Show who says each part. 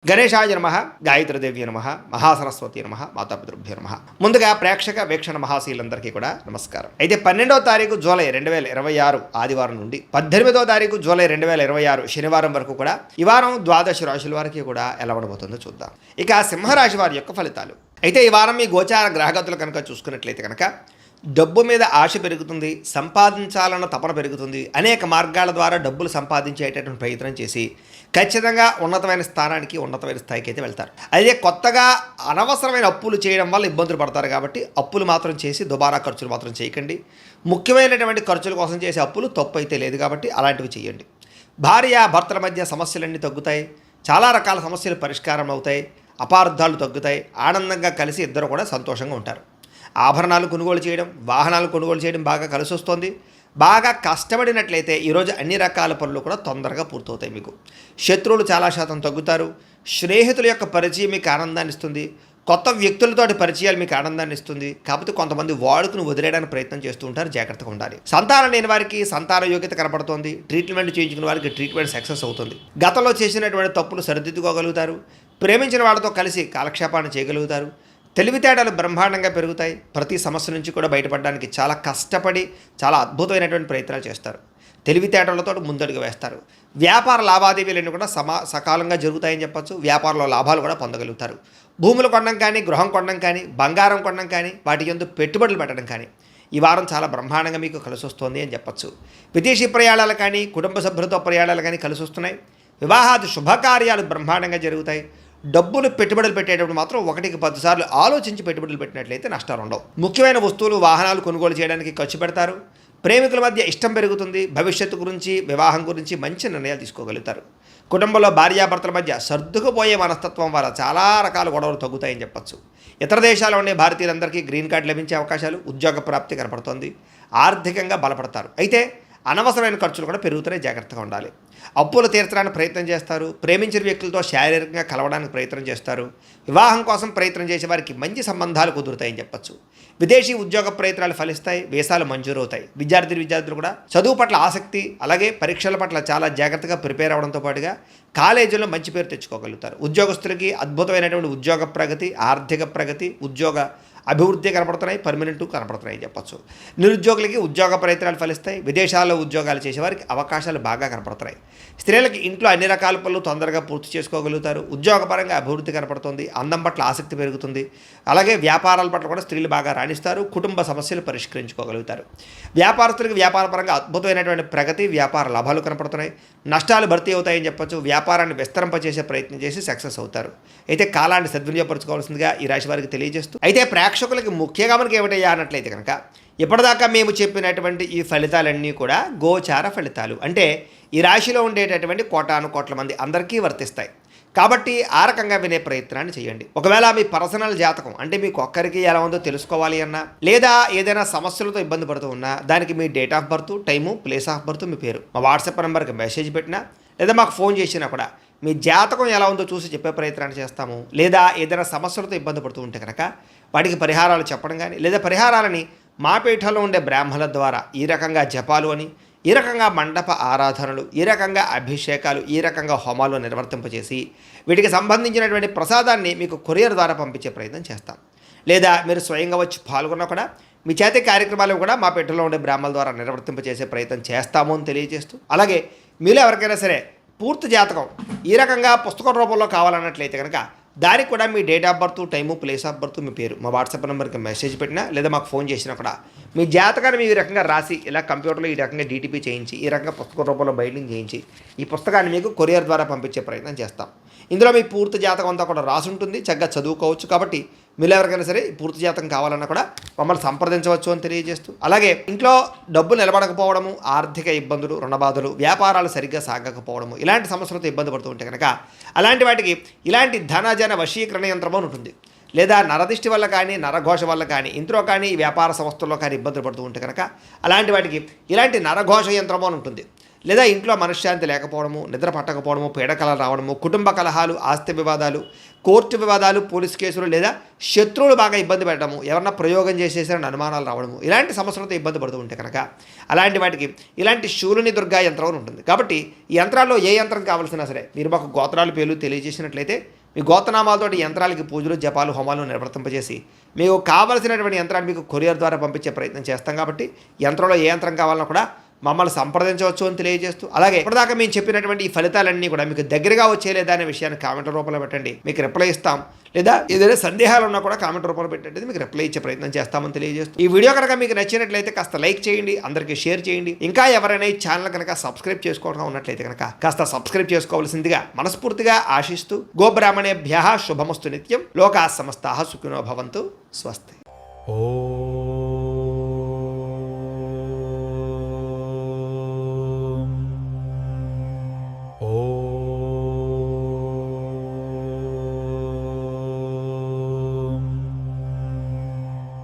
Speaker 1: గణేశాయ నమః, గాయత్రీదేవి నమః, మహాసరస్వతి నమః, మాతాపితృభ్యో నమః. ముందుగా ప్రేక్షక వీక్షణ మహాశీలందరికీ కూడా నమస్కారం. అయితే 12వ తారీఖు జూలై 2026 ఆదివారం నుండి 18వ తారీఖు జూలై 2026 శనివారం వరకు కూడా ఈ వారం ద్వాదశ రాశుల వారికి కూడా ఎలా ఉండబోతుందో చూద్దాం. ఇక సింహరాశి వారి యొక్క ఫలితాలు. అయితే ఈ వారం మీ గోచార గ్రహగతులు కనుక చూసుకున్నట్లయితే కనుక డబ్బు మీద ఆశ పెరుగుతుంది, సంపాదించాలన్న తపన పెరుగుతుంది. అనేక మార్గాల ద్వారా డబ్బులు సంపాదించేటటువంటి ప్రయత్నం చేసి ఖచ్చితంగా ఉన్నతమైన స్థానానికి, ఉన్నతమైన స్థాయికి అయితే వెళ్తారు. అదే కొత్తగా అనవసరమైన అప్పులు చేయడం వల్ల ఇబ్బందులు పడతారు. కాబట్టి అప్పులు మాత్రం చేసి దుబారా ఖర్చులు మాత్రం చేయకండి. ముఖ్యమైనటువంటి ఖర్చుల కోసం చేసే అప్పులు తప్పు అయితే లేదు కాబట్టి అలాంటివి చేయండి. భార్య భర్తల మధ్య సమస్యలన్నీ తగ్గుతాయి. చాలా రకాల సమస్యలు పరిష్కారం అవుతాయి. అపార్థాలు తగ్గుతాయి. ఆనందంగా కలిసి ఇద్దరు కూడా సంతోషంగా ఉంటారు. ఆభరణాలు కొనుగోలు చేయడం, వాహనాలు కొనుగోలు చేయడం బాగా కలిసి వస్తుంది. బాగా కష్టపడినట్లయితే ఈరోజు అన్ని రకాల పనులు కూడా తొందరగా పూర్తవుతాయి. మీకు శత్రువులు చాలా శాతం తగ్గుతారు. స్నేహితుల యొక్క పరిచయం మీకు ఆనందాన్ని ఇస్తుంది. కొత్త వ్యక్తులతోటి పరిచయాలు మీకు ఆనందాన్ని ఇస్తుంది. కాకపోతే కొంతమంది వాడుకుని వదిలేయడానికి ప్రయత్నం చేస్తూ ఉంటారు. జాగ్రత్తగా ఉండాలి. సంతానం లేని వారికి సంతాన యోగ్యత కనపడుతోంది. ట్రీట్మెంట్ చేయించుకున్న వారికి ట్రీట్మెంట్ సక్సెస్ అవుతుంది. గతంలో చేసినటువంటి తప్పులు సరిదిద్దుకోగలుగుతారు. ప్రేమించిన వాళ్ళతో కలిసి కాలక్షేపాన్ని చేయగలుగుతారు. తెలివితేటలు బ్రహ్మాండంగా పెరుగుతాయి. ప్రతి సమస్య నుంచి కూడా బయటపడడానికి చాలా కష్టపడి చాలా అద్భుతమైనటువంటి ప్రయత్నాలు చేస్తారు. తెలివితేటలతో ముందడుగు వేస్తారు. వ్యాపార లావాదేవీలన్నీ కూడా సకాలంగా జరుగుతాయని చెప్పచ్చు. వ్యాపారంలో లాభాలు కూడా పొందగలుగుతారు. భూములు కొనడం కానీ, గృహం కొనడం కానీ, బంగారం కొనడం కానీ, వాటి యందు పెట్టుబడులు పెట్టడం కానీ ఈ వారం చాలా బ్రహ్మాండంగా మీకు కలిసి వస్తుంది అని చెప్పచ్చు. విదేశీ ప్రయాణాలు కానీ, కుటుంబ సభ్యులతో ప్రయాణాలు కానీ కలిసి వస్తున్నాయి. వివాహాది శుభకార్యాలు బ్రహ్మాండంగా జరుగుతాయి. డబ్బులు పెట్టుబడులు పెట్టేటప్పుడు మాత్రం 1కి 10 సార్లు ఆలోచించి పెట్టుబడులు పెట్టినట్లయితే నష్టాలు ఉండవు. ముఖ్యమైన వస్తువులు, వాహనాలు కొనుగోలు చేయడానికి ఖర్చు పెడతారు. ప్రేమికుల మధ్య ఇష్టం పెరుగుతుంది. భవిష్యత్తు గురించి, వివాహం గురించి మంచి నిర్ణయాలు తీసుకోగలుగుతారు. కుటుంబంలో భార్యాభర్తల మధ్య సర్దుకుపోయే మనస్తత్వం వల్ల చాలా రకాల గొడవలు తగ్గుతాయని చెప్పచ్చు. ఇతర దేశాల్లో ఉండే భారతీయులందరికీ గ్రీన్ కార్డు లభించే అవకాశాలు, ఉద్యోగ ప్రాప్తి కనపడుతోంది. ఆర్థికంగా బలపడతారు. అయితే అనవసరమైన ఖర్చులు కూడా పెరుగుతున్నాయి. జాగ్రత్తగా ఉండాలి. అప్పులు తీర్చడానికి ప్రయత్నం చేస్తారు. ప్రేమించిన వ్యక్తులతో శారీరకంగా కలవడానికి ప్రయత్నం చేస్తారు. వివాహం కోసం ప్రయత్నం చేసే వారికి మంచి సంబంధాలు కుదురుతాయని చెప్పచ్చు. విదేశీ ఉద్యోగ ప్రయత్నాలు ఫలిస్తాయి. వీసాలు మంజూరవుతాయి. విద్యార్థులు కూడా చదువు పట్ల ఆసక్తి, అలాగే పరీక్షల పట్ల చాలా జాగ్రత్తగా ప్రిపేర్ అవ్వడంతో పాటుగా కాలేజీలో మంచి పేరు తెచ్చుకోగలుగుతారు. ఉద్యోగస్తులకి అద్భుతమైనటువంటి ఉద్యోగ ప్రగతి, ఆర్థిక ప్రగతి, ఉద్యోగ అభివృద్ధి కనపడుతున్నాయి. పర్మనెంట్ కనపడుతున్నాయి చెప్పచ్చు. నిరుద్యోగులకి ఉద్యోగ ప్రయత్నాలు ఫలిస్తాయి. విదేశాల్లో ఉద్యోగాలు చేసేవారికి అవకాశాలు బాగా కనపడుతున్నాయి. స్త్రీలకి ఇంట్లో అన్ని రకాల పనులు తొందరగా పూర్తి చేసుకోగలుగుతారు. ఉద్యోగపరంగా అభివృద్ధి కనపడుతుంది. అందం పట్ల ఆసక్తి పెరుగుతుంది. అలాగే వ్యాపారాల పట్ల కూడా స్త్రీలు బాగా రాణిస్తారు. కుటుంబ సమస్యలు పరిష్కరించుకోగలుగుతారు. వ్యాపారస్తులకి వ్యాపారపరంగా అద్భుతమైనటువంటి ప్రగతి, వ్యాపార లాభాలు కనపడుతున్నాయి. నష్టాలు భర్తీ అవుతాయని చెప్పచ్చు. వ్యాపారాన్ని విస్తరింపచేసే ప్రయత్నం చేసి సక్సెస్ అవుతారు. అయితే కాలాన్ని సద్వినియోగపరచుకోవాల్సిందిగా ఈ రాశి వారికి తెలియజేస్తూ, అయితే ప్రేక్షకులకి ముఖ్యంగా మనకి ఏమిటయ్యా అన్నట్లయితే కనుక ఇప్పటిదాకా మేము చెప్పినటువంటి ఈ ఫలితాలన్నీ కూడా గోచార ఫలితాలు. అంటే ఈ రాశిలో ఉండేటటువంటి కోటాను కోట్ల మంది అందరికీ వర్తిస్తాయి. కాబట్టి ఆ రకంగా వినే ప్రయత్నాన్ని చేయండి. ఒకవేళ మీ పర్సనల్ జాతకం అంటే మీకు ఒక్కరికి ఎలా ఉందో తెలుసుకోవాలి అన్నా, లేదా ఏదైనా సమస్యలతో ఇబ్బంది పడుతూ ఉన్నా, దానికి మీ date of birth, time, place of birth, మీ పేరు మా వాట్సాప్ నెంబర్కి మెసేజ్ పెట్టినా, లేదా మాకు ఫోన్ చేసినా కూడా మీ జాతకం ఎలా ఉందో చూసి చెప్పే ప్రయత్నాన్ని చేస్తాము. లేదా ఏదైనా సమస్యలతో ఇబ్బంది పడుతూ ఉంటే కనుక వాటికి పరిహారాలు చెప్పడం కానీ, లేదా పరిహారాలని మా పీఠంలో ఉండే బ్రాహ్మణుల ద్వారా ఈ రకంగా జపాలు అని, ఈ రకంగా మండప ఆరాధనలు, ఈ రకంగా అభిషేకాలు, ఈ రకంగా హోమాలు నిర్వర్తింపజేసి వీటికి సంబంధించినటువంటి ప్రసాదాన్ని మీకు కొరియర్ ద్వారా పంపించే ప్రయత్నం చేస్తాం. లేదా మీరు స్వయంగా వచ్చి పాల్గొన్నా కూడా మీ చేతి కార్యక్రమాలు కూడా మా పీఠంలో ఉండే బ్రాహ్మణుల ద్వారా నిర్వర్తింపజేసే ప్రయత్నం చేస్తాము అని తెలియజేస్తూ, అలాగే మీలో ఎవరికైనా సరే పూర్తి జాతకం ఈ రకంగా పుస్తకం రూపంలో కావాలన్నట్లయితే కనుక దానికి కూడా మీ date of birth, time, place of birth, మీ పేరు మా వాట్సాప్ నెంబర్కి మెసేజ్ పెట్టినా, లేదా మాకు ఫోన్ చేసినా కూడా మీ జాతకాన్ని మీ ఈ రకంగా రాసి ఇలా కంప్యూటర్లో ఈ రకంగా డీటీపీ చేయించి, ఈ రకంగా పుస్తక రూపంలో బైండింగ్ చేయించి ఈ పుస్తకాన్ని మీకు కొరియర్ ద్వారా పంపించే ప్రయత్నం చేస్తాం. ఇందులో మీ పూర్తి జాతకం అంతా కూడా రాసి ఉంటుంది. చక్కగా చదువుకోవచ్చు. కాబట్టి మీరు ఎవరికైనా సరే పూర్తి జాతకం కావాలన్నా కూడా మమ్మల్ని సంప్రదించవచ్చు అని తెలియజేస్తూ, అలాగే ఇంట్లో డబ్బు నిలబడకపోవడము, ఆర్థిక ఇబ్బందులు, రుణబాధలు, వ్యాపారాలు సరిగ్గా సాగకపోవడము, ఇలాంటి సమస్యలతో ఇబ్బంది పడుతూ ఉంటే కనుక అలాంటి వాటికి ఇలాంటి ధనజన వశీకరణ యంత్రం అని ఉంటుంది. లేదా నరదిష్టి వల్ల కానీ, నరఘోష వల్ల కానీ, ఇంట్లో కానీ, వ్యాపార సంస్థల్లో కానీ ఇబ్బందులు పడుతూ ఉంటే కనుక అలాంటి వాటికి ఇలాంటి నరఘోష యంత్రం అని ఉంటుంది. లేదా ఇంట్లో మనశ్శాంతి లేకపోవడము, నిద్ర పట్టకపోవడము, పీడకలలు రావడము, కుటుంబ కలహాలు, ఆస్తి వివాదాలు, కోర్టు వివాదాలు, పోలీస్ కేసులు, లేదా శత్రువులు బాగా ఇబ్బంది పెట్టడము, ఎవరన్నా ప్రయోగం చేసేసారని అనుమానాలు రావడము, ఇలాంటి సమస్యలతో ఇబ్బంది పడుతూ ఉంటే కనుక అలాంటి వాటికి ఇలాంటి శూలుని దుర్గా యంత్రం అని ఉంటుంది. కాబట్టి ఈ యంత్రాల్లో ఏ యంత్రం కావాల్సినా సరే మీరు మాకు గోత్రాలు పేర్లు తెలియజేసినట్లయితే మీ గోత్రనామాలతోటి యంత్రాలకి పూజలు, జపాలు, హోమాలు నిర్వర్తింపజేసి మీకు కావలసినటువంటి యంత్రాన్ని మీకు కొరియర్ ద్వారా పంపించే ప్రయత్నం చేస్తాం. కాబట్టి యంత్రంలో ఏ యంత్రం కావాలన్నా కూడా మమ్మల్ని సంప్రదించవచ్చు అని తెలియజేస్తూ, అలాగే ఇప్పటిదాకా మేము చెప్పినటువంటి ఈ ఫలితాలన్నీ కూడా మీకు దగ్గరగా వచ్చేలేదా అనే విషయాన్ని కామెంట్ రూపంలో పెట్టండి, మీకు రిప్లై ఇస్తాం. లేదా ఏదైనా సందేహాలు ఉన్నా కూడా కామెంట్ రూపంలో పెట్టండి, మీకు రిప్లై ఇచ్చే ప్రయత్నం చేస్తామని తెలియజేస్తూ, ఈ వీడియో కనుక మీకు నచ్చినట్లయితే కాస్త లైక్ చేయండి, అందరికీ షేర్ చేయండి. ఇంకా ఎవరైనా ఈ ఛానల్ కనుక సబ్స్క్రైబ్ చేసుకోవడం ఉన్నట్లయితే కనుక కాస్త సబ్స్క్రైబ్ చేసుకోవాల్సిందిగా మనస్ఫూర్తిగా ఆశిస్తూ, గోబ్రాహ్మణేభ్యః శుభమస్తు నిత్యం, లోకాః సమస్తాః సుఖినో భవంతు, స్వస్తి.